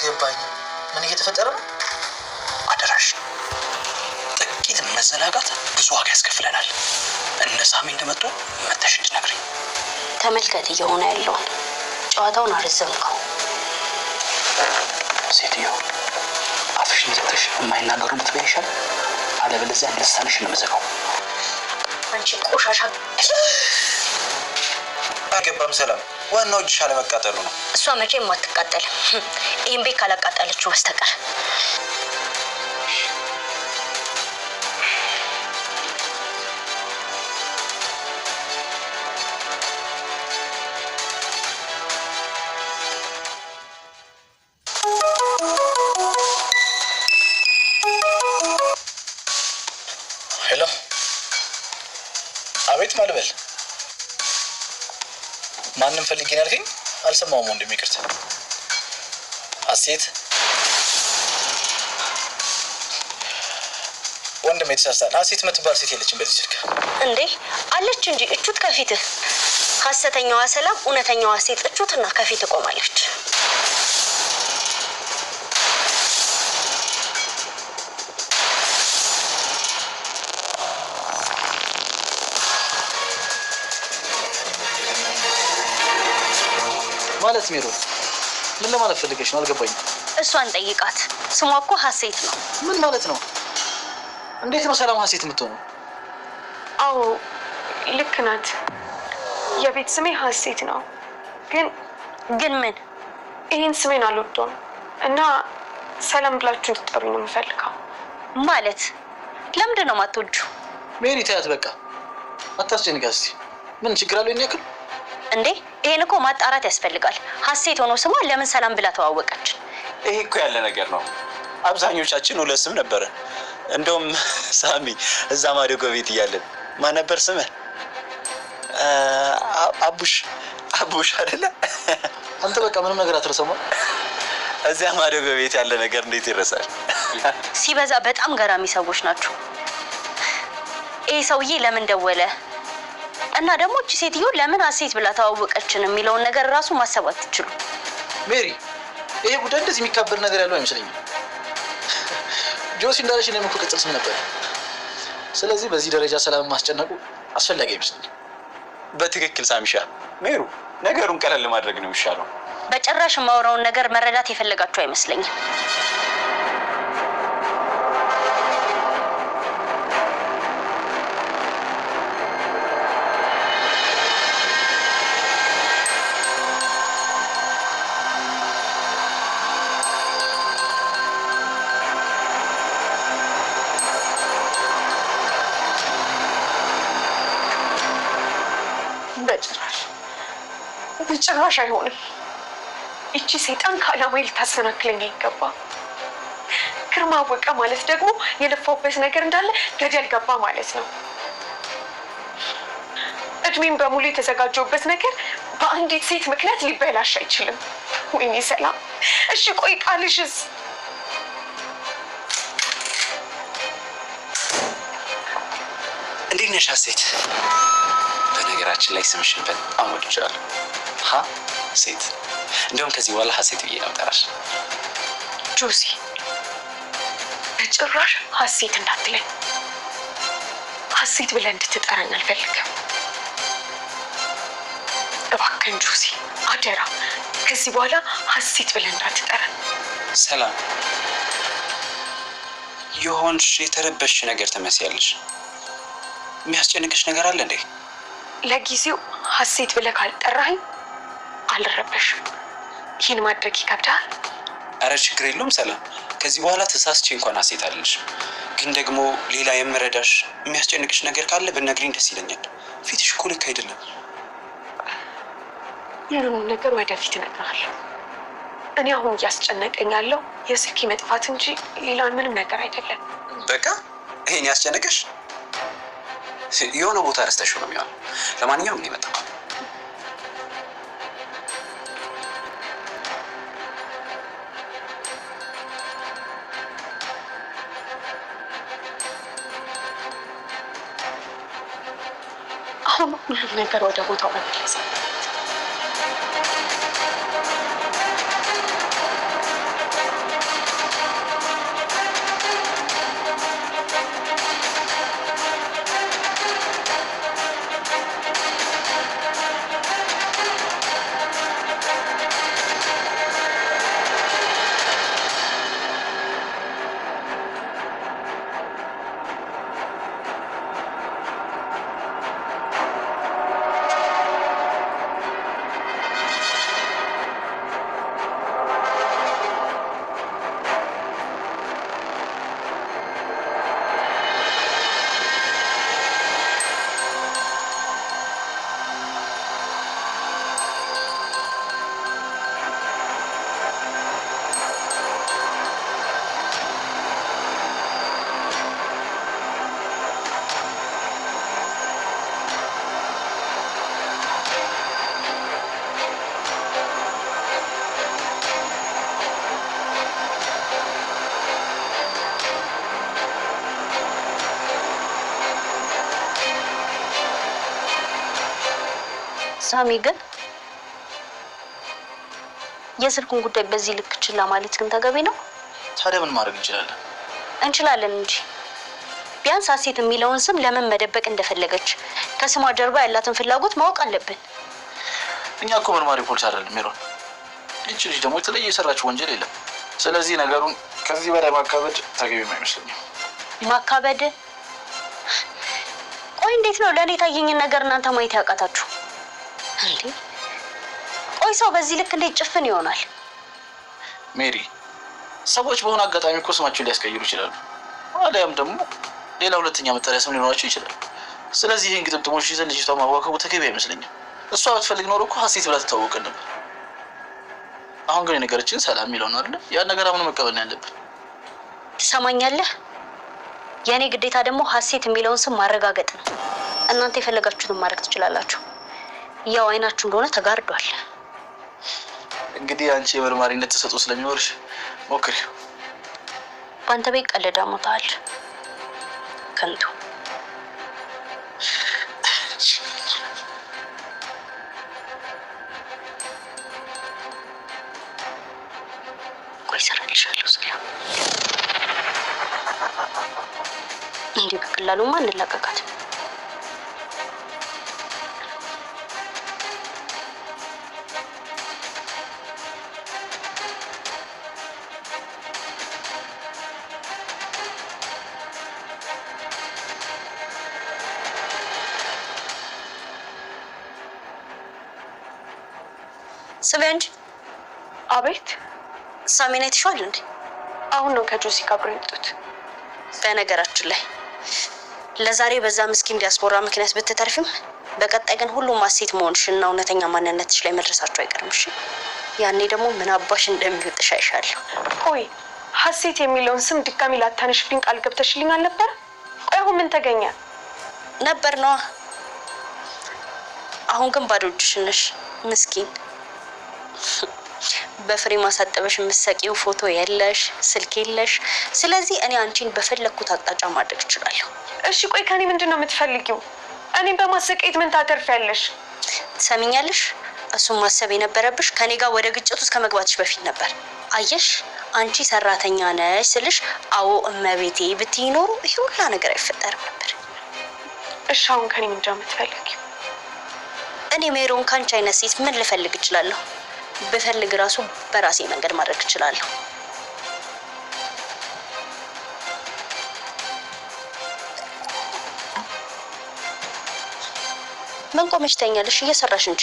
አልገባኝም። ምን እየተፈጠረ ነው? አደራሽ ጥቂት መዘናጋት ብዙ ዋጋ ያስከፍለናል። እነ ሳሚ እንደመጡ መተሽ እንድትነግሪኝ። ተመልከት እየሆነ ያለውን ጨዋታውን አረዘምከው። ሴትዮ አፍሽን ዘግተሽ የማይናገሩ ብትበይ ይሻላል። አለበለዚያ ልሳንሽን ነው የምዘጋው። አንቺ ቆሻሻ! አልገባም ሰላም። ዋናው እጅሽ አለመቃጠሉ ነው። እሷ መቼም አትቃጠልም፣ ይህን ቤት ካላቃጠለችው በስተቀር። ሄሎ፣ አቤት። ማልበል ማንም ፈልጌ ነው ያልከኝ? አልሰማሁም ወንድሜ፣ ይቅርታ። ሀሴት ወንድሜ ተሳስተሃል። ሀሴት የምትባል ሴት የለችም በዚህ ስልክ። እንዴ አለች እንጂ እቹት ከፊትህ። ሀሰተኛዋ ሰላም፣ እውነተኛዋ ሴት እቹትና ከፊት ቆማለች። ማለት ሜሮን ምን ለማለት ፈልገሽ ነው? አልገባኝም። እሷን ጠይቃት። ስሟ እኮ ሀሴት ነው። ምን ማለት ነው? እንዴት ነው ሰላም ሀሴት የምትሆነው? አዎ ልክ ናት። የቤት ስሜ ሀሴት ነው። ግን ምን? ይህን ስሜን አልወደውም እና ሰላም ብላችሁ እንድትጠሩኝ ነው የምፈልገው። ማለት ለምንድን ነው የማትወጂው? ሜሪ ተያት በቃ፣ አታስጨንቃት እስኪ። ምን ችግር አለው? ይሄን ያክል እንዴ ይሄን እኮ ማጣራት ያስፈልጋል። ሀሴት ሆኖ ስሟ ለምን ሰላም ብላ ተዋወቀች? ይሄ እኮ ያለ ነገር ነው። አብዛኞቻችን ሁለት ስም ነበረ። እንደውም ሳሚ እዛ ማደጎ ቤት እያለን ማን ነበር ስምህ? አቡሽ አይደለ? አንተ በቃ ምንም ነገር አትረሳማ። እዚያ ማደጎ ቤት ያለ ነገር እንዴት ይረሳል? ሲበዛ በጣም ገራሚ ሰዎች ናቸው። ይሄ ሰውዬ ለምን ደወለ እና ደግሞ እቺ ሴትዮ ለምን ሀሴት ብላ ተዋወቀችን የሚለውን ነገር ራሱ ማሰብ አትችሉ። ሜሪ ይሄ ጉዳይ እንደዚህ የሚካበር ነገር ያለው አይመስለኝም። ጆሲ እንዳለሽ እኔም እኮ ቅጽል ስም ነበር። ስለዚህ በዚህ ደረጃ ሰላም ማስጨነቁ አስፈላጊ አይመስለኝም። በትክክል ሳሚሻ፣ ሜሩ ነገሩን ቀለል ማድረግ ነው የሚሻለው። በጭራሽ የማወራውን ነገር መረዳት የፈለጋችሁ አይመስለኝም። በጭራሽ አይሆንም። እቺ ሰይጣን ከዓላማዬ ልታሰናክለኝ አይገባም። ግርማ አወቀ ማለት ደግሞ የለፋውበት ነገር እንዳለ ገደል ገባ ማለት ነው። እድሜን በሙሉ የተዘጋጀውበት ነገር በአንዲት ሴት ምክንያት ሊበላሽ አይችልም። ወይኔ ሰላም፣ እሺ ቆይ ቃልሽስ? እንዴት ነሽ ሀሴት? በነገራችን ላይ ስምሽን በጣም ወድጃለሁ። ሀሴት። እንደውም ከዚህ በኋላ ሀሴት ብዬ ነው የምጠራሽ። ጆሲ በጭራሽ ሀሴት እንዳትለኝ። ሀሴት ብለህ እንድትጠራኝ አልፈልግም። እባክህን ጆሲ አደራ፣ ከዚህ በኋላ ሀሴት ብለህ እንዳትጠራኝ። ሰላም፣ የሆንሽ የተረበሽ ነገር ትመስያለሽ። የሚያስጨንቅሽ ነገር አለ እንዴ? ለጊዜው ሀሴት ብለህ ካልጠራኝ አልረበሽም። ይህን ማድረግ ይከብዳል። አረ ችግር የለውም ሰላም። ከዚህ በኋላ ተሳስቼ እንኳን ሀሴት አለሽ። ግን ደግሞ ሌላ የምረዳሽ የሚያስጨንቅሽ ነገር ካለ ብትነግሪኝ ደስ ይለኛል። ፊትሽ እኮ ልክ አይደለም። ሁሉንም ነገር ወደፊት እነግርሃለሁ። እኔ አሁን እያስጨነቀኝ ያለው የስልኬ መጥፋት እንጂ ሌላ ምንም ነገር አይደለም። በቃ ይሄን ያስጨነቀሽ የሆነ ቦታ ረስተሽው ነው የሚሆነው። ለማንኛውም እኔ መጣሁ። አሁን ሁሉም ነገር ወደ ቦታው መመለስ አለበት። ሳሚ ግን የስልኩን ጉዳይ በዚህ ልክ ችላ ማለት ግን ተገቢ ነው? ታዲያ ምን ማድረግ እንችላለን? እንችላለን እንጂ ቢያንስ ሀሴት የሚለውን ስም ለምን መደበቅ እንደፈለገች ከስሟ ጀርባ ያላትን ፍላጎት ማወቅ አለብን። እኛ እኮ መርማሪ ፖሊስ አይደለም ሜሮን። ይህች ልጅ ደግሞ የተለየ የሰራችው ወንጀል የለም። ስለዚህ ነገሩን ከዚህ በላይ ማካበድ ተገቢም አይመስለኝም። ማካበድ? ቆይ እንዴት ነው ለእኔ የታየኝን ነገር እናንተ ማየት ያቃታችሁ እንዴ? ቆይ ሰው በዚህ ልክ እንዴት ጭፍን ይሆናል? ሜሪ፣ ሰዎች በሆነ አጋጣሚ እኮ ስማቸውን ሊያስቀይሩ ይችላሉ። አሊያም ደግሞ ሌላ ሁለተኛ መጠሪያ ስም ሊኖራቸው ይችላል። ስለዚህ ይህን ግጥምጥሞች ይዘን ልጅቷ ማዋከቡ ተገቢ አይመስለኝም። እሷ ብትፈልግ ኖሮ እኮ ሀሴት ብላ ትታወቀን ነበር። አሁን ግን የነገረችን ሰላም የሚለው ነው አይደለ? ያን ነገር አሁን መቀበል ነው ያለብን። ትሰማኛለህ? የእኔ ግዴታ ደግሞ ሀሴት የሚለውን ስም ማረጋገጥ ነው። እናንተ የፈለጋችሁትን ማድረግ ትችላላችሁ። ያው አይናችሁ እንደሆነ ተጋርዷል። እንግዲህ አንቺ የመርማሪነት ተሰጥኦ ስለሚኖርሽ ሞክሪው። በአንተ ቤት ቀልዳ ሞታል ከንቱ። ቆይ እሰራልሻለሁ ሰላም። እንዲህ በቀላሉማ እንላቀቃት። ስበንጅ። አቤት። ሳሚና አይተሽዋል እንዴ? አሁን ነው ከጆሲ ጋር አብረው የወጡት። በነገራችን ላይ ለዛሬ በዛ ምስኪን ዲያስፖራ ምክንያት ብትተርፊም በቀጣይ ግን ሁሉም ሀሴት መሆንሽና እውነተኛ ማንነትሽ ላይ መድረሳቸው አይቀርም። እሺ? ያኔ ደግሞ ምን አባሽ እንደሚወጥሽ አይሻለሁ። ቆይ ሀሴት የሚለውን ስም ድጋሚ ላታነሽልኝ ቃል ገብተሽልኝ አልነበረ? ቆይ አሁን ምን ተገኘ? ነበር ነዋ። አሁን ግን ባዶ እጅሽን ነሽ ምስኪን። በፍሬ ማሳጠበሽ የምትሰቂው ፎቶ የለሽ፣ ስልክ የለሽ። ስለዚህ እኔ አንቺን በፈለኩት አቅጣጫ ማድረግ እችላለሁ። እሺ ቆይ ከኔ ምንድነው የምትፈልጊው? እኔን በማሰቃየት ምን ታተርፊያለሽ? ትሰሚኛለሽ? እሱን ማሰብ የነበረብሽ ከኔ ጋር ወደ ግጭት ውስጥ ከመግባትሽ በፊት ነበር። አየሽ፣ አንቺ ሰራተኛ ነሽ ስልሽ አዎ እመቤቴ ብትይ ኖሮ ይሄ ሁላ ነገር አይፈጠርም ነበር። እሺ አሁን ከኔ ምንድነው የምትፈልጊው? እኔ ሜሮን ካንቺ አይነት ሴት ምን ልፈልግ እችላለሁ? ብፈልግ ራሱ በራሴ መንገድ ማድረግ እችላለሁ። ምን ቆመሽ ተኛለሽ? እየሰራሽ እንጂ።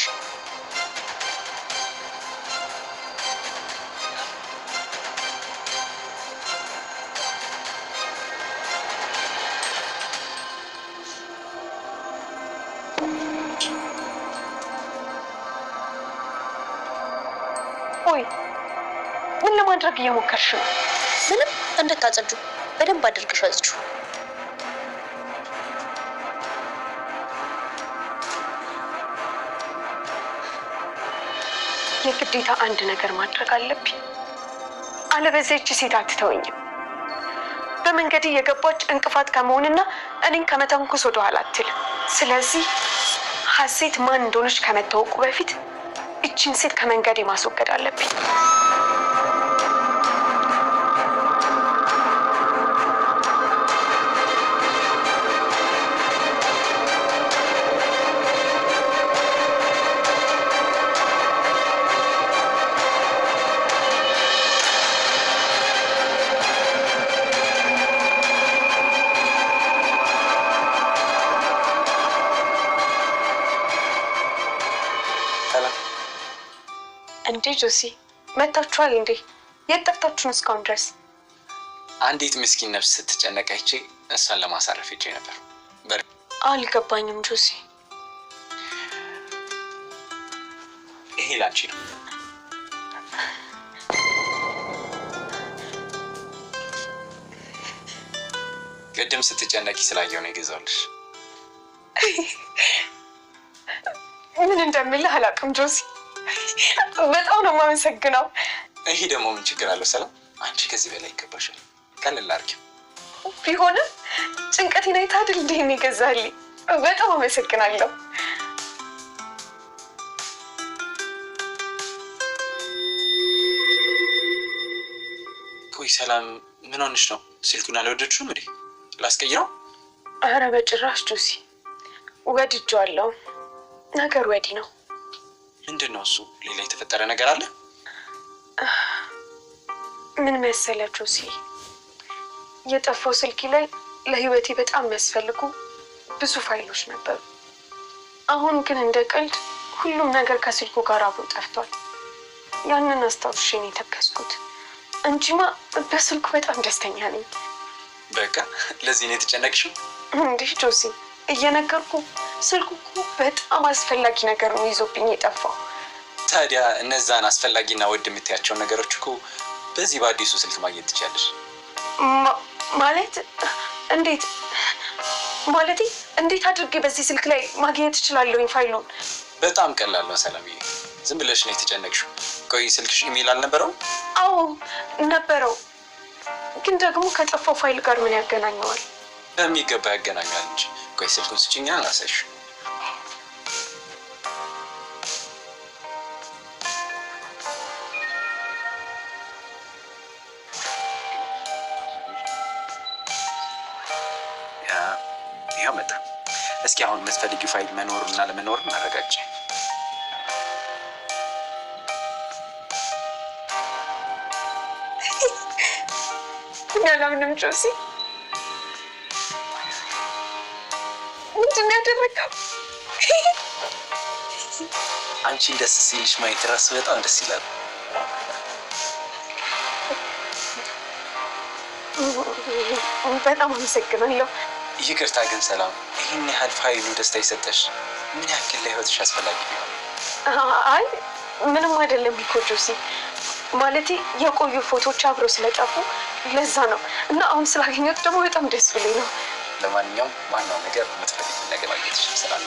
ቆይ ምን ለማድረግ እየሞከርሽ ነው? ምንም እንድታጸጁ በደንብ አድርገሽ አጽጁ። የግዴታ አንድ ነገር ማድረግ አለብኝ፣ አለበለዚያ ይህች ሴት አትተወኝም። በመንገድ እየገባች እንቅፋት ከመሆንና እኔን ከመተንኮስ ወደ ኋላ አትልም። ስለዚህ ሀሴት ማን እንደሆነች ከመታወቁ በፊት እቺን ሴት ከመንገዴ ማስወገድ አለብኝ። እንዴ ጆሲ መጣችኋል እንዴ? የት ጠፍታችሁ ነው እስካሁን ድረስ? አንዲት ምስኪን ነፍስ ስትጨነቅ አይቼ እሷን ለማሳረፍ ሄጄ ነበር። አልገባኝም ጆሲ። ይሄ ላንቺ ነው። ቅድም ስትጨነቂ ስላየው ነው የገዛሁልሽ። ምን እንደምልህ አላውቅም ጆሲ። በጣም ነው የማመሰግነው። ይሄ ደግሞ ምን ችግር አለው ሰላም? አንቺ ከዚህ በላይ ይገባሻል። ቀለል አድርጊው። ቢሆንም ጭንቀቴን አይተህ አይደል እንዴ የገዛልኝ? በጣም አመሰግናለሁ። ቆይ ሰላም ምን ሆነሽ ነው? ስልኩን አልወደድሽውም እንዴ? ላስቀይረው? ኧረ በጭራሽ ጆሲ፣ ወድጄዋለሁ። ነገር ወዲህ ነው። ምንድን ነው እሱ? ሌላ የተፈጠረ ነገር አለ? ምን መሰለህ ጆሲ፣ የጠፋው ስልኪ ላይ ለህይወቴ በጣም የሚያስፈልጉ ብዙ ፋይሎች ነበሩ። አሁን ግን እንደ ቀልድ ሁሉም ነገር ከስልኩ ጋር አብሮ ጠፍቷል። ያንን አስታውሼ ነው የተከስኩት እንጂማ በስልኩ በጣም ደስተኛ ነኝ። በቃ ለዚህ ነው የተጨነቅሽው? እንዲህ ጆሲ፣ እየነገርኩ ስልኩ እኮ በጣም አስፈላጊ ነገር ነው ይዞብኝ የጠፋው። ታዲያ እነዛን አስፈላጊና ውድ የምትያቸውን ነገሮች እኮ በዚህ በአዲሱ ስልክ ማግኘት ትችያለሽ። ማለት እንዴት? ማለቴ እንዴት አድርጌ በዚህ ስልክ ላይ ማግኘት እችላለሁ ፋይሉን? በጣም ቀላል ነው ሰላምዬ፣ ዝም ብለሽ ነው የተጨነቅሽው። ቆይ ስልክሽ ኢሜል አልነበረው? አዎ ነበረው፣ ግን ደግሞ ከጠፋው ፋይል ጋር ምን ያገናኘዋል? በሚገባ ያገናኛል እንጂ። ቆይ ስልኩን ስጭኛ ላሳይሽ። ይኸው መጣ። እስኪ አሁን የምትፈልጊው ፋይል መኖርና ለመኖር እናረጋግጭ። ያለምንም ጆሲ፣ ምንድን ነው ያደረገው? አንቺን ደስ ሲልሽ ማየት እራሱ በጣም ደስ ይላል። በጣም አመሰግናለሁ። ይቅርታ ግን ሰላም፣ ይህን ያህል ፋይሉ ደስታ የሰጠሽ ምን ያክል ለህይወትሽ አስፈላጊ ቢሆን? አይ ምንም አይደለም እኮ ጆሲ፣ ማለቴ የቆዩ ፎቶዎች አብረው ስለጠፉ ለዛ ነው። እና አሁን ስላገኘሁት ደግሞ በጣም ደስ ብሎኝ ነው። ለማንኛውም ዋናው ነገር የምትፈልጊው ነገር ማግኘትሽ ሰላም።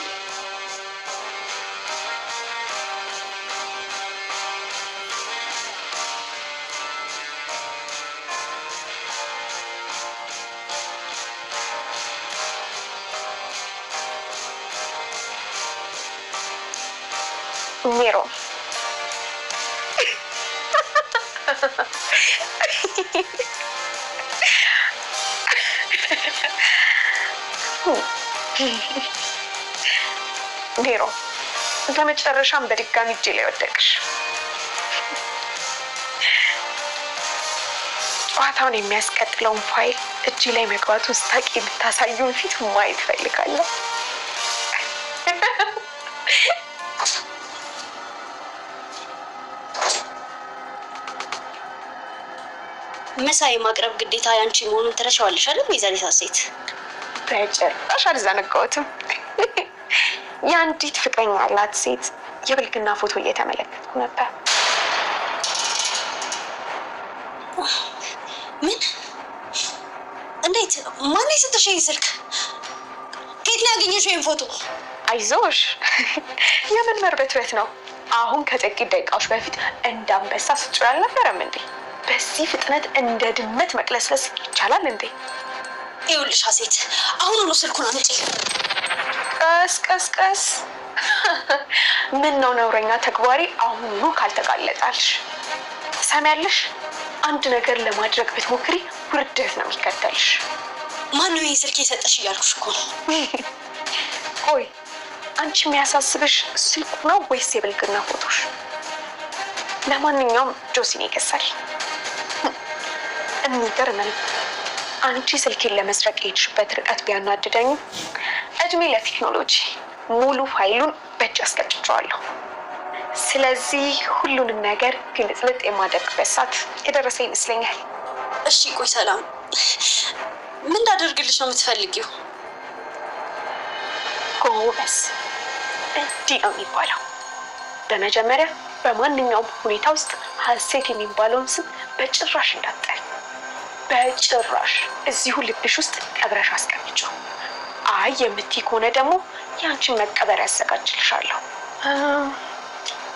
ሜሮ ሜሮ፣ በመጨረሻም በድጋሚ እጄ ላይ ወደቅሽ። ጨዋታውን የሚያስቀጥለውን ፋይል እጄ ላይ መግባቱን ስታቂ የምታሳዩን ፊት ማየት እፈልጋለሁ። ምሳ የማቅረብ ግዴታ ያንቺ መሆኑን ትረሻዋለሽ አይደል ወይዘሪት ሀሴት? በጭራሽ አልዘነጋሁትም። የአንዲት ፍቅረኛ ያላት ሴት የብልግና ፎቶ እየተመለከትኩ ነበር። ምን? እንዴት? ማን የሰጠሽ ይሄን ስልክ? ከየት ነው ያገኘሽው ይሄን ፎቶ? አይዞሽ፣ የምን መርበትበት ነው? አሁን ከጥቂት ደቂቃዎች በፊት እንዳንበሳ ስትጮህ አልነበረም እንዴ? በዚህ ፍጥነት እንደ ድመት መቅለስለስ ይቻላል እንዴ? ይኸውልሽ ሀሴት፣ አሁኑኑ ስልኩን አምጪ። ቀስ ቀስ ቀስ። ምን ነው ነውረኛ ተግባሪ አሁኑኑ ካልተጋለጣልሽ? ትሰሚያለሽ? አንድ ነገር ለማድረግ ብትሞክሪ ውርደት ነው የሚከተልሽ። ማን ነው ይሄን ስልክ የሰጠሽ እያልኩሽ እኮ ነው። ቆይ አንቺ የሚያሳስብሽ ስልኩ ነው ወይስ የብልግና ፎቶሽ? ለማንኛውም ጆሲን ይገሳል። የሚገርም ነው። አንቺ ስልኬን ለመስረቅ የሄድሽበት ርቀት ቢያናድደኝም እድሜ ለቴክኖሎጂ ሙሉ ፋይሉን በእጅ አስቀጭቼዋለሁ። ስለዚህ ሁሉንም ነገር ግልጽልጥ የማደርግበት ሰዓት የደረሰ ይመስለኛል። እሺ ቆይ ሰላም፣ ምን እንዳደርግልሽ ነው የምትፈልጊው? ጎበዝ፣ እንዲህ ነው የሚባለው። በመጀመሪያ በማንኛውም ሁኔታ ውስጥ ሀሴት የሚባለውን ስም በጭራሽ እንዳትጠሪ። በጭራሽ እዚሁ ልብሽ ውስጥ ቀብረሽ አስቀምጪው። አይ የምትይ ከሆነ ደግሞ ያንቺን መቀበር ያዘጋጅልሻለሁ።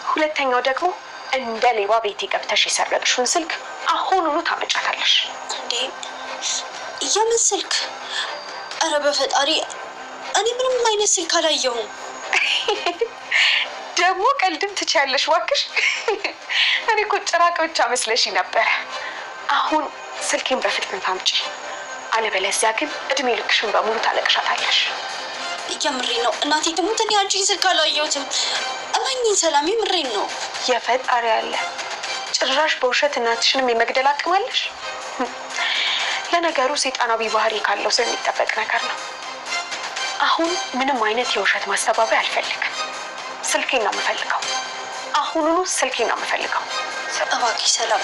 ሁለተኛው ደግሞ እንደ ሌባ ቤቴ ገብተሽ የሰረቅሽውን ስልክ አሁኑኑ ታመጫታለሽ። እንዴ የምን ስልክ? ኧረ በፈጣሪ እኔ ምንም አይነት ስልክ አላየሁም። ደግሞ ቀልድም ትችያለሽ እባክሽ። እኔ እኮ ጭራቅ ብቻ መስለሽ ነበረ። አሁን ስልኬን በፍጥነት አምጪ፣ አለበለዚያ ግን እድሜ ልክሽን በሙሉ ታለቅሻታለሽ። የምሬን ነው እናቴ ትሙት። እኔ አንቺን ስልክ አላየሁትም። እመኚኝ ሰላም፣ የምሬን ነው። የፈጣሪ ያለ ጭራሽ በውሸት እናትሽንም የመግደል አቅም አለሽ። ለነገሩ ሰይጣናዊ ባህሪ ካለው ሰው የሚጠበቅ ነገር ነው። አሁን ምንም አይነት የውሸት ማስተባበያ አልፈልግም። ስልኬን ነው የምፈልገው። አሁኑኑ ስልኬን ነው የምፈልገው። እባክሽ ሰላም፣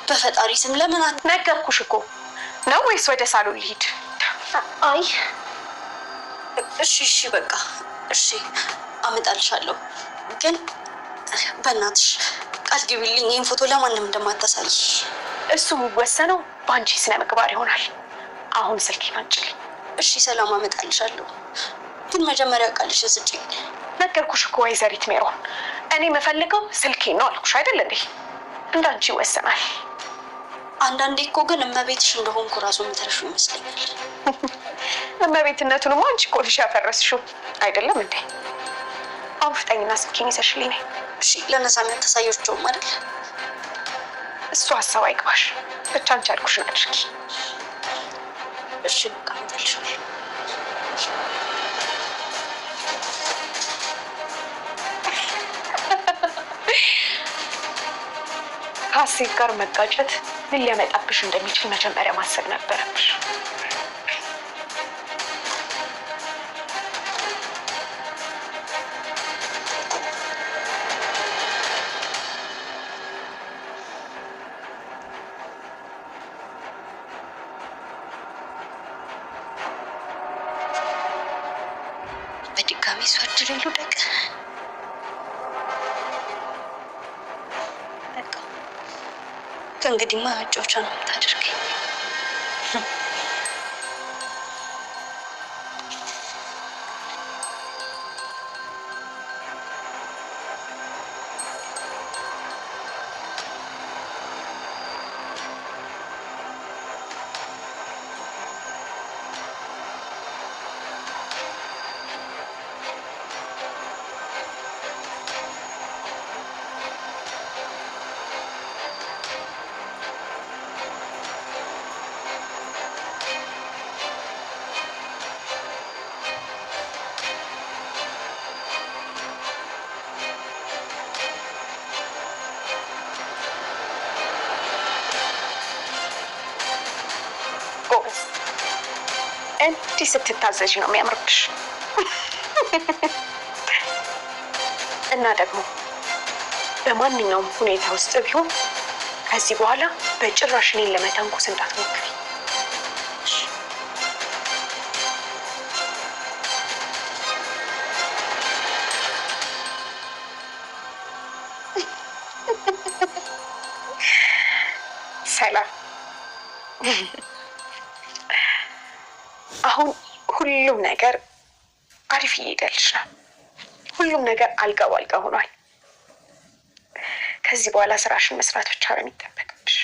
በፈጣሪ ስም ለምን ነገርኩሽ እኮ ነው ወይስ ወደ ሳሎን ልሂድ? አይ እሺ በቃ እሺ፣ አመጣልሻለሁ። ግን በእናትሽ ቃል ግቢልኝ ይህን ፎቶ ለማንም እንደማታሳይ። እሱ የሚወሰነው በአንቺ ስነ ምግባር ይሆናል። አሁን ስልኬን አንጭልኝ። እሺ ሰላም፣ አመጣልሻለሁ። ግን መጀመሪያ ቃልሽን ስጪኝ። ነገርኩሽ እኮ ወይዘሪት ሜሮን፣ እኔ የምፈልገው ስልኬን ነው አልኩሽ አይደል እንዴ? እንዳንቺ ይወሰናል። አንዳንዴ እኮ ግን እመቤትሽ እንደሆንኩ ራሱ የምትረሹ ይመስለኛል። እመቤትነቱንማ አንቺ እኮ ነሽ ያፈረስሽው አይደለም እንዴ? አሁን ፍጠኝና ስልኬን ይዘሽልኝ ነይ። እሺ ለነሳሚ አታሳያቸውም አይደል? እሱ ሀሳብ አይግባሽ። ብቻ አንቺ ያልኩሽን አድርጊ። እሺ በቃ አመጣልሻለሁ። ከሀሴት ጋር መጋጨት ምን ሊያመጣብሽ እንደሚችል መጀመሪያ ማሰብ ነበረብሽ። በድጋሚ ስወድር ልውደቅ። ከእንግዲህማ መጫወቻ ነው የምታደርገኝ። ጎበዝ፣ እንዲህ ስትታዘዥ ነው የሚያምርብሽ። እና ደግሞ በማንኛውም ሁኔታ ውስጥ ቢሆን ከዚህ በኋላ በጭራሽ እኔን ለመተንኮስ እንዳትሞክሪ። ሰላም፣ አሁን ሁሉም ነገር አሪፍ እየሄደልሽ ነው። ሁሉም ነገር አልጋ ባልጋ ሆኗል። ከዚህ በኋላ ስራሽን መስራት ብቻ ነው የሚጠበቅብሽ።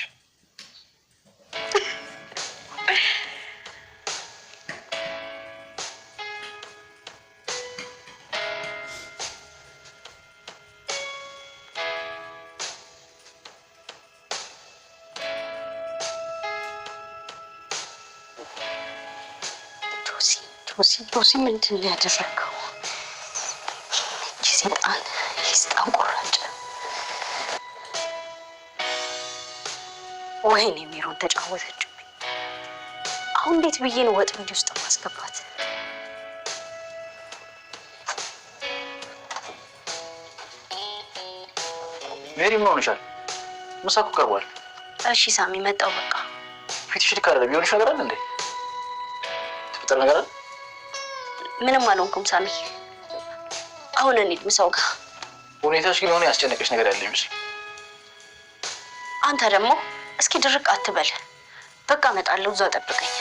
ጆሲ ምንድን ነው ያደረገው? ይህ ሰይጣን ቁራጭ! ወይኔ ሜሮን ተጫወተችብኝ። አሁን እንዴት ብዬ ነው ወጥመድ ውስጥ ማስገባት? ሜሪ ምን ሆነሻል? ምሳ እኮ ቀርቧል። እሺ ሳሚ መጣሁ። በቃ ፊትሽ ልክ አይደለም። የሚሆንሽ ነገር አለ እንዴ? ተፈጠረ ነገር አለ? ምንም አልሆንኩም ሳሚ። አሁን እንሂድ ምሳው ጋር። ሁኔታሽ ግን የሆነ ያስጨነቀሽ ነገር ያለ ይመስል። አንተ ደግሞ እስኪ ድርቅ አትበል። በቃ እመጣለሁ፣ እዛው ጠብቀኝ።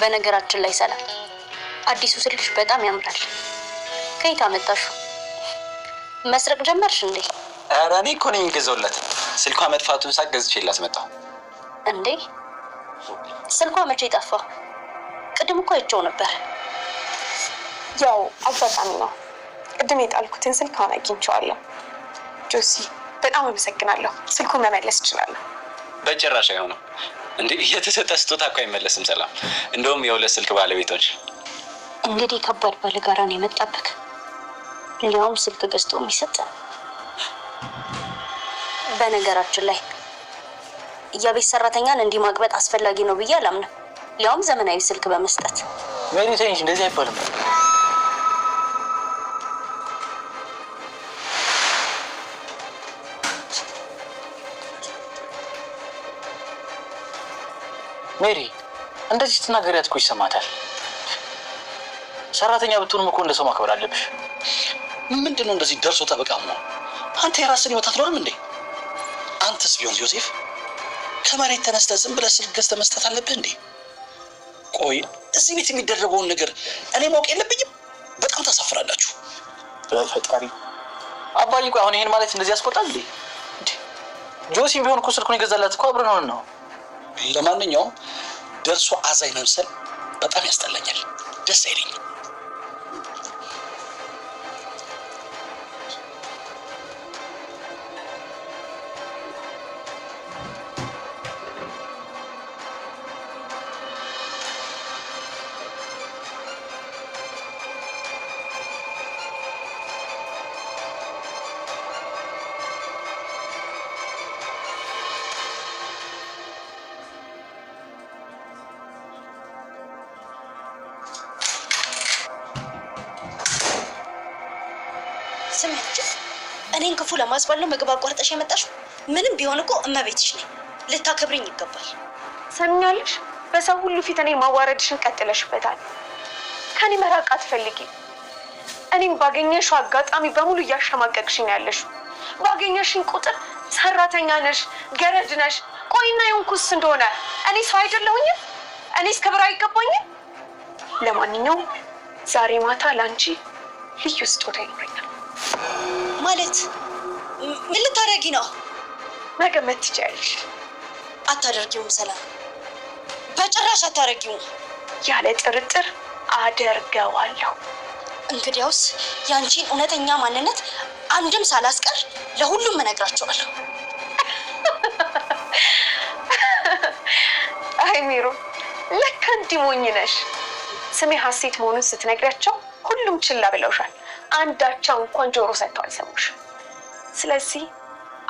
በነገራችን ላይ ሰላም፣ አዲሱ ስልክሽ በጣም ያምራል። ከየት አመጣሽው? መስረቅ ጀመርሽ እንዴ? ኧረ እኔ እኮ ነኝ የገዛሁላት። ስልኳ መጥፋቱን ሳቅ ገዝቼላት መጣሁ። እንዴ ስልኳ መቼ ጠፋ? ቅድም እኮ አይቼው ነበር። ያው አጋጣሚ ነው። ቅድም የጣልኩትን ስልክ አሁን አግኝቼዋለሁ። ጆሲ በጣም አመሰግናለሁ። ስልኩን መመለስ እችላለሁ? በጭራሽ አይሆንም። እንዴ የተሰጠ ስጦታ እኮ አይመለስም ሰላም። እንደውም የሁለት ስልክ ባለቤቶች። እንግዲህ ከባድ ባለጋራ ነው የመጣብክ። ሊያውም ስልክ ገዝቶ የሚሰጥ። በነገራችን ላይ የቤት ሰራተኛን እንዲህ ማግበጥ አስፈላጊ ነው ብዬ አላምንም። ሊያውም ዘመናዊ ስልክ በመስጠት። ሜሪ ተይ እንጂ እንደዚህ አይባልም። ሜሪ እንደዚህ ስትናገሪያት እኮ ይሰማታል። ሰራተኛ ብትሆንም እኮ እንደ ሰው ማክበር አለብሽ። ምንድን ነው እንደዚህ ደርሶ ጠበቃ ነው? አንተ የራስን ህይወት አትኖርም እንዴ? አንተስ ቢሆን ዮሴፍ ከመሬት ተነስተህ ዝም ብለህ ስልክ ገዝተህ መስጠት አለብህ እንዴ? ቆይ እዚህ ቤት የሚደረገውን ነገር እኔ ማወቅ የለብኝም? በጣም ታሳፍራላችሁ። በፈጣሪ አባዬ፣ ቆይ አሁን ይሄን ማለት እንደዚህ ያስቆጣል እንዴ? ጆሲም ቢሆን እኮ ስልኩን የገዛላት እኮ አብረን ሆነን ነው። ለማንኛውም ደርሶ አዛኝ መምሰል በጣም ያስጠላኛል፣ ደስ አይለኝም። ስሚያች፣ እኔን ክፉ ለማስባል ነው ምግብ አቋርጠሽ የመጣሽው? ምንም ቢሆን እኮ እመቤትሽ ነኝ፣ ልታከብሪኝ ይገባል። ሰምኛለሽ? በሰው ሁሉ ፊት እኔ ማዋረድሽን ቀጥለሽበታል። ከኔ መራቅ አትፈልጊም። እኔም ባገኘሽው አጋጣሚ በሙሉ እያሸማቀቅሽኝ ያለሽው። ባገኘሽኝ ቁጥር ሰራተኛ ነሽ፣ ገረድ ነሽ። ቆይና የሆንኩስ እንደሆነ እኔ ሰው አይደለሁኝም? እኔስ ክብር አይገባኝም? ለማንኛውም ዛሬ ማታ ላንቺ ልዩ ስጦታ ይኖረኛል። ማለት ምን ልታደርጊ ነው? መገመት ትችያለሽ። አታደርጊውም ሰላም፣ በጭራሽ አታደርጊውም። ያለ ጥርጥር አደርገዋለሁ። እንግዲያውስ ያንቺን እውነተኛ ማንነት አንድም ሳላስቀር ለሁሉም እነግራቸዋለሁ። አይ ሚሩ፣ ለካ እንዲህ ሞኝ ነሽ። ስሜ ሀሴት መሆኑን ስትነግሪያቸው ሁሉም ችላ ብለውሻል። አንዳቸው እንኳን ጆሮ ሰጥተው አልሰሙሽም። ስለዚህ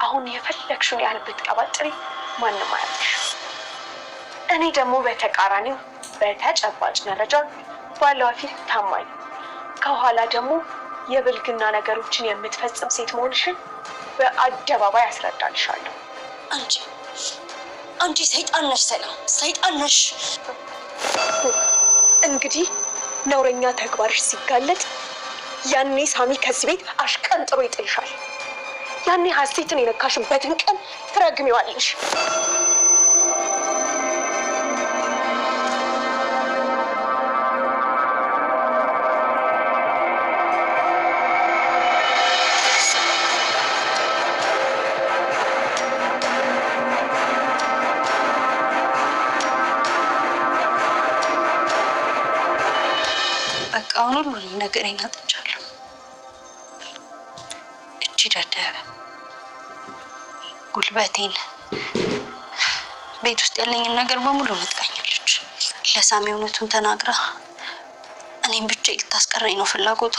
አሁን የፈለግሽውን ያህል ብትቀባጥሪ ማንም አያምንሽም። እኔ ደግሞ በተቃራኒው በተጨባጭ መረጃ ባለዋ ፊት ታማኝ፣ ከኋላ ደግሞ የብልግና ነገሮችን የምትፈጽም ሴት መሆንሽን በአደባባይ አስረዳልሻለሁ። አንቺ ሰይጣን ነሽ ሰላም፣ ሰይጣን ነሽ። እንግዲህ ነውረኛ ተግባርሽ ሲጋለጥ ያኔ ሳሚ ከዚህ ቤት አሽቀንጥሮ ይጥልሻል። ያኔ ሀሴትን የነካሽበትን ቀን ትረግሚዋለሽ። በቃ አሁን ሁሉንም ነገሬን አጥቻለሁ። እቺ ደደብ ጉልበቴን፣ ቤት ውስጥ ያለኝን ነገር በሙሉ ነጥቃኛለች። ለሳሚ እውነቱን ተናግራ እኔም ብቻ ልታስቀረኝ ነው ፍላጎቷ።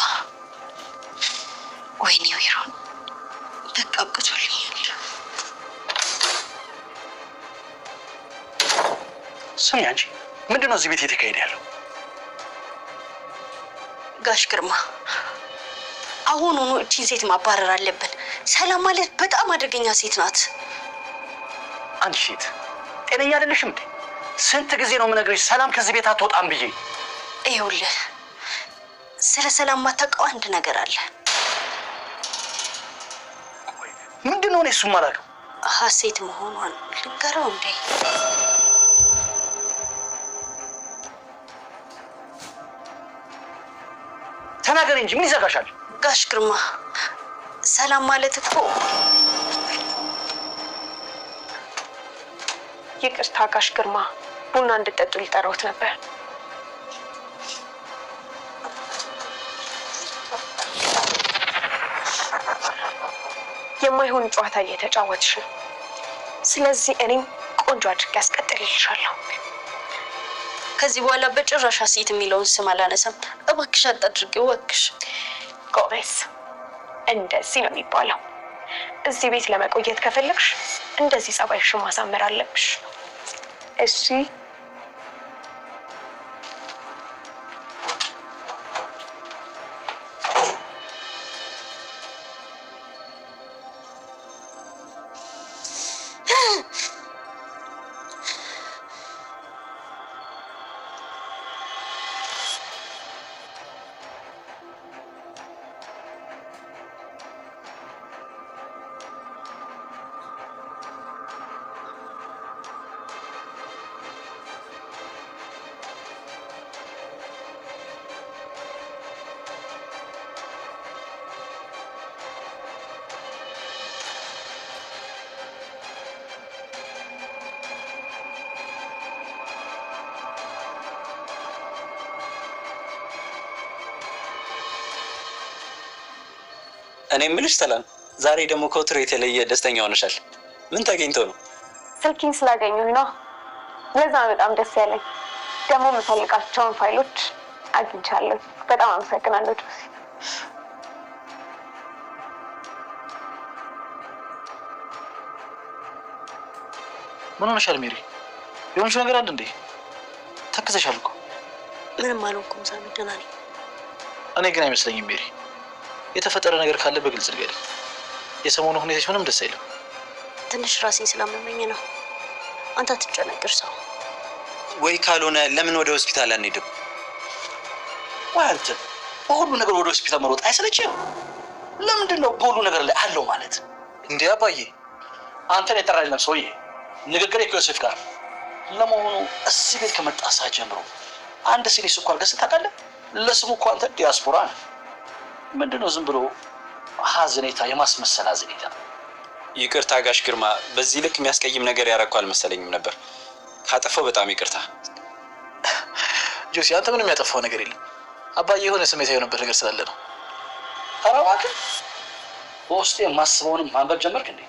ወይኔ ዊሮን፣ በቃ አብቅቶልኛል። ስሚ አንቺ፣ ምንድነው እዚህ ቤት እየተካሄደ ያለው? ጋሽ ግርማ፣ አሁኑኑ እቺን ሴት ማባረር አለብን። ሰላም ማለት በጣም አደገኛ ሴት ናት። አንቺ ሴት ጤነኛ አይደለሽም እንዴ? ስንት ጊዜ ነው የምነግርሽ ሰላም ከዚህ ቤት አትወጣም ብዬ? ይኸውልህ፣ ስለ ሰላም ማታውቀው አንድ ነገር አለ። ምንድን ነው? እኔ እሱም አላውቅም። ሀሴት መሆኗን ልንገረው እንዴ? ተናገሪ እንጂ ምን ይዘጋሻል? ጋሽ ግርማ ሰላም ማለት እኮ ይቅርታ ጋሽ ግርማ፣ ቡና እንድጠጡ ሊጠራውት ነበር። የማይሆን ጨዋታ እየተጫወትሽ ነው። ስለዚህ እኔም ቆንጆ አድርጌ ያስቀጥልልሻለሁ። ከዚህ በኋላ በጭራሽ ሀሴት የሚለውን ስም አላነሳም። እባክሽ አታድርጊ እባክሽ። ጎበዝ፣ እንደዚህ ነው የሚባለው። እዚህ ቤት ለመቆየት ከፈለግሽ እንደዚህ ጸባይሽን ማሳመር አለብሽ። እሺ እኔ የምልሽ ሰላም፣ ዛሬ ደግሞ ከወትሮ የተለየ ደስተኛ ሆነሻል። ምን ተገኝቶ ነው? ስልኪን ስላገኘሁኝ ነው። ለዛ በጣም ደስ ያለኝ። ደግሞ የምፈልጋቸውን ፋይሎች አግኝቻለሁ። በጣም አመሰግናለሁ ጆሲ። ምን ሆነሻል ሜሪ? የሆንሽ ነገር አለ እንዴ? ተክዘሻል እኮ። ምንም አልሆንኩም ሳሚ፣ ደህና ነኝ። እኔ ግን አይመስለኝም ሜሪ። የተፈጠረ ነገር ካለ በግልጽ ንገሪኝ። የሰሞኑ ሁኔታሽ ምንም ደስ አይልም። ትንሽ ራሴን ስላመመኝ ነው። አንተ አትጨነቅር ሰው። ወይ ካልሆነ ለምን ወደ ሆስፒታል አንሄድም? ወይ አንተ በሁሉ ነገር ወደ ሆስፒታል መሮጥ አይሰለችም? ለምንድን ነው በሁሉ ነገር ላይ አለው ማለት? እንዴ አባዬ፣ አንተን የጠራኝ ነው ሰውዬ። ንግግሬ ከዮሴፍ ጋር። ለመሆኑ እዚህ ቤት ከመጣ ሰዓት ጀምሮ አንድ ሲኒ ስኳር ገዝተህ ታውቃለህ? ለስሙ እኮ አንተ ዲያስፖራ ነህ። ምንድን ነው ዝም ብሎ ሀዘኔታ፣ የማስመሰል ሀዘኔታ? ይቅርታ ጋሽ ግርማ፣ በዚህ ልክ የሚያስቀይም ነገር ያረኩ አልመሰለኝም ነበር። ካጠፋው በጣም ይቅርታ። ጆሲ፣ አንተ ምንም ያጠፋው ነገር የለም። አባዬ የሆነ ስሜታዊ የሆነበት ነገር ስላለ ነው። ኧረ እባክህ፣ በውስጤ የማስበውንም ማንበብ ጀመርክ እንዴ?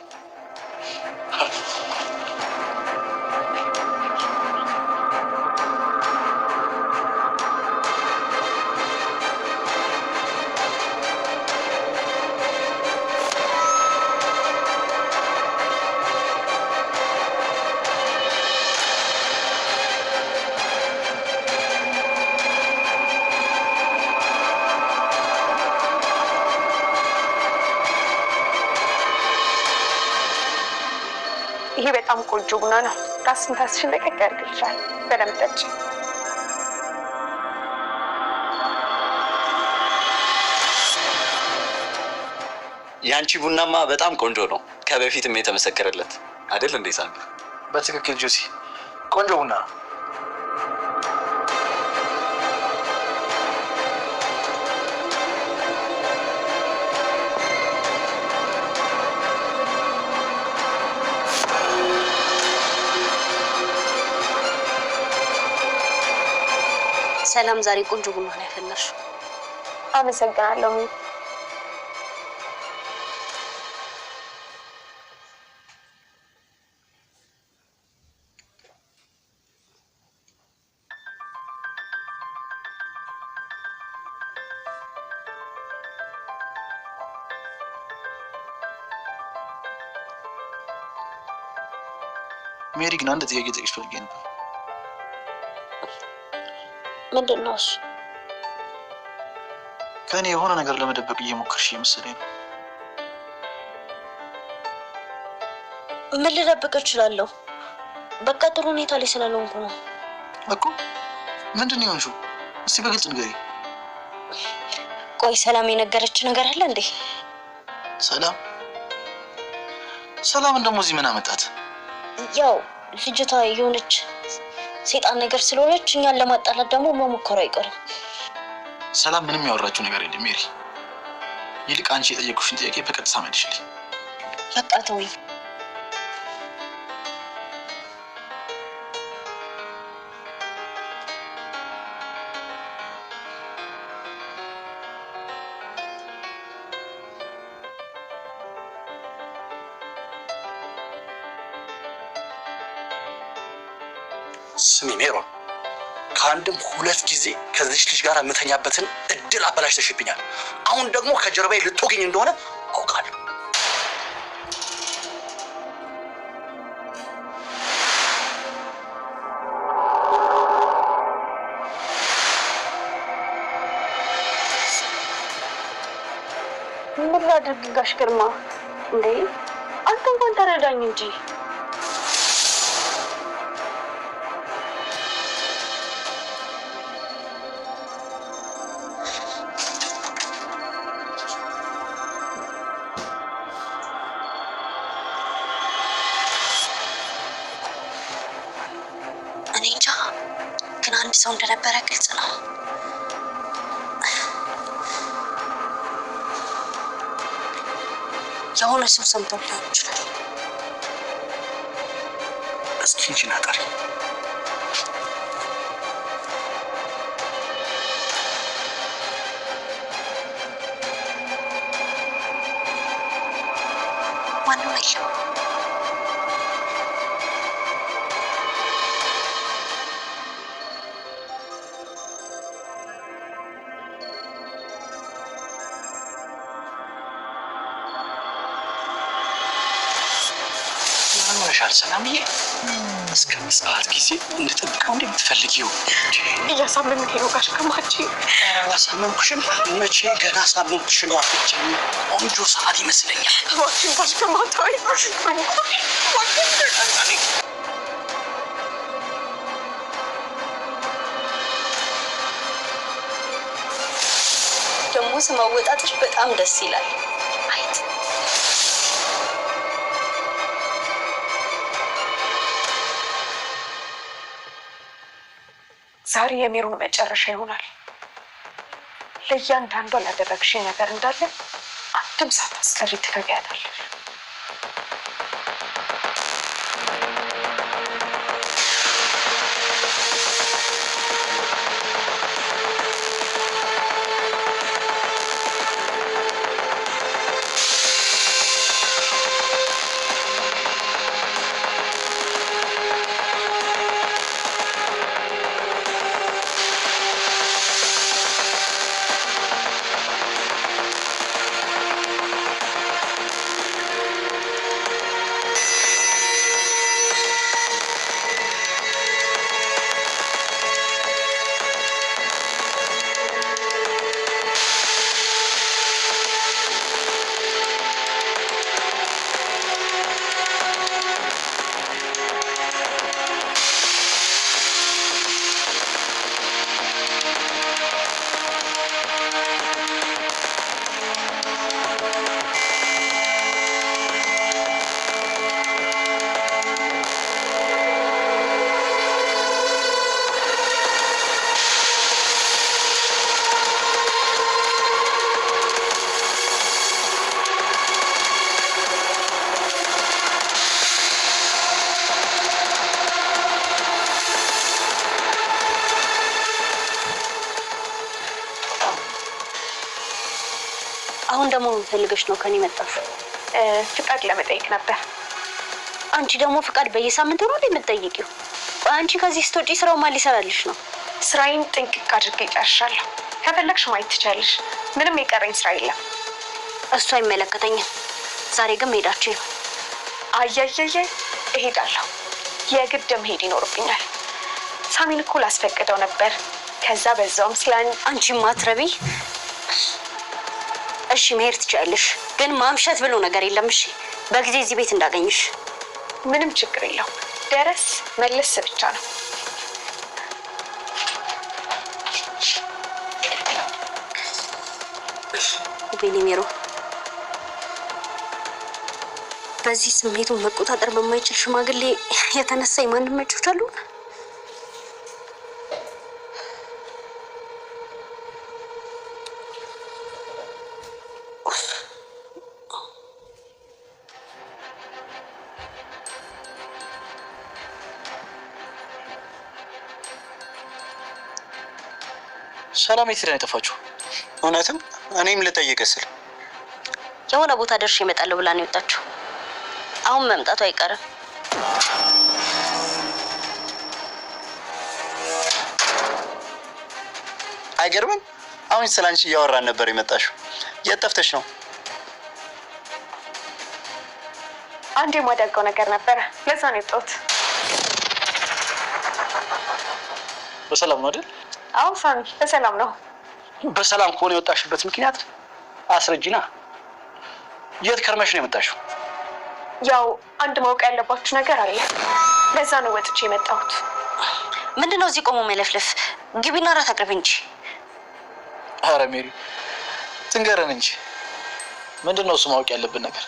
ይሄ በጣም ቆንጆ ቡና ነው። ራስን ታስሽን ለቀቅ ያደርግልሻል። በደምብ ጠጪ። የአንቺ ቡናማ በጣም ቆንጆ ነው። ከበፊትም የተመሰከረለት አይደል እንዴ ሳሚ? በትክክል ጆሲ፣ ቆንጆ ቡና ነው። ሰላም፣ ዛሬ ቆንጆ ቡና ነው ያፈላሽው። አመሰግናለሁ። ሜሪ ግን አንድ ጥያቄ ጠይቅሽ ፈልጌ ነበር። ምንድን ነው እሱ? ከእኔ የሆነ ነገር ለመደበቅ እየሞከርሽ መሰለኝ ነው። ምን ልደብቅ እችላለሁ? በቃ ጥሩ ሁኔታ ላይ ስላልሆንኩ ነው እኮ። ምንድን ነው የሆንሽው? እስቲ በግልጽ ንገሪ። ቆይ ሰላም የነገረች ነገር አለ እንዴ? ሰላም? ሰላምን ደግሞ እዚህ ምን አመጣት? ያው ልጅቷ የሆነች ሴጣን ነገር ስለሆነች እኛን ለማጣላት ደግሞ መሞከሩ አይቀርም። ሰላም ምንም ያወራችው ነገር የለም ሜሪ። ይልቅ አንቺ የጠየቁሽን ጥያቄ በቀጥታ መልሽልኝ። በቃ ተወኝ። ስሚ ሜሮን፣ ከአንድም ሁለት ጊዜ ከዚች ልጅ ጋር የምተኛበትን እድል አበላሽተሽብኛል። አሁን ደግሞ ከጀርባዬ ልትወጊኝ እንደሆነ አውቃለሁ። ምን ላድርግ ጋሽ ግርማ? እንዴ አንተ እንኳን ተረዳኝ እንጂ። እኔ እንጃ፣ ግን አንድ ሰው እንደነበረ ግልጽ ነው። የሆነ ሰው ሰምቶ ሊሆን ይችላል። እስኪ ሂጂና ጠሪ። ማንም የለም። ሻል ሰላምዬ፣ እስከ ምጽአት ጊዜ እንድጠብቀው እንደምትፈልጊው እያሳመምከኝ ነው ጋሽ ግርማች። አላሳመምኩሽም። መቼ ገና ሳመምኩሽ ነው። አፍንጫኝ ቆንጆ ሰዓት ይመስለኛል። እባክህን ጋሽ ግርማ ተወኝ። ደግሞ ስም አወጣጥሽ በጣም ደስ ይላል። አይት ዛሬ የሜሮን መጨረሻ ይሆናል። ለእያንዳንዷ ላደረግሽኝ ነገር እንዳለ አንድም ሳታስቀሪ ትከፍያለሽ። አሁን ደግሞ ፈልገሽ ነው ከኔ መጣሽ? ፍቃድ ለመጠየቅ ነበር። አንቺ ደግሞ ፍቃድ በየሳምንቱ ነው የምትጠይቂው? አንቺ ከዚህ ስትወጪ ስራው ማን ሊሰራልሽ ነው? ስራዬን ጥንቅቅ አድርጌ ጨርሻለሁ። ከፈለግሽ ማየት ትችያለሽ። ምንም የቀረኝ ስራ የለም። እሱ አይመለከተኝም። ዛሬ ግን መሄዳችሁ ነው። አያያየ እሄዳለሁ። የግድ መሄድ ይኖርብኛል። ሳሚን እኮ ላስፈቅደው ነበር። ከዛ በዛውም ስለ አንቺ ማትረቢ። እሺ መሄድ ትችያለሽ፣ ግን ማምሸት ብሎ ነገር የለም። እሺ በጊዜ እዚህ ቤት እንዳገኝሽ። ምንም ችግር የለው። ደረስ መለስ ብቻ ነው። ቤኒሜሮ በዚህ ስሜቱን መቆጣጠር በማይችል ሽማግሌ የተነሳ የማንም መጮች አሉ። ሰላም የት ሄዳ ነው የጠፋችሁ? እውነትም እኔም ልጠይቅ ስል የሆነ ቦታ ደርሼ እመጣለሁ ብላ ነው የወጣችሁ። አሁን መምጣቱ አይቀርም። አይገርምም? አሁን ስላንቺ እያወራን ነበር የመጣሽው። የት ጠፍተሽ ነው? አንድ የማደርገው ነገር ነበረ፣ ለዛ ነው የወጣሁት። በሰላም ነው አይደል? አዎ ሳሚ፣ በሰላም ነው። በሰላም ከሆነ የወጣሽበት ምክንያት አስረጂና። የት ከርመሽ ነው የመጣሽው? ያው አንድ ማወቅ ያለባችሁ ነገር አለ፣ ለዛ ነው ወጥቼ የመጣሁት። ምንድነው እዚህ ቆሞ መለፍለፍ? ግቢና እራት አቅርቢ እንጂ። አረ ሜሪ ትንገረን እንጂ ምንድነው እሱ ማወቅ ያለብን ነገር?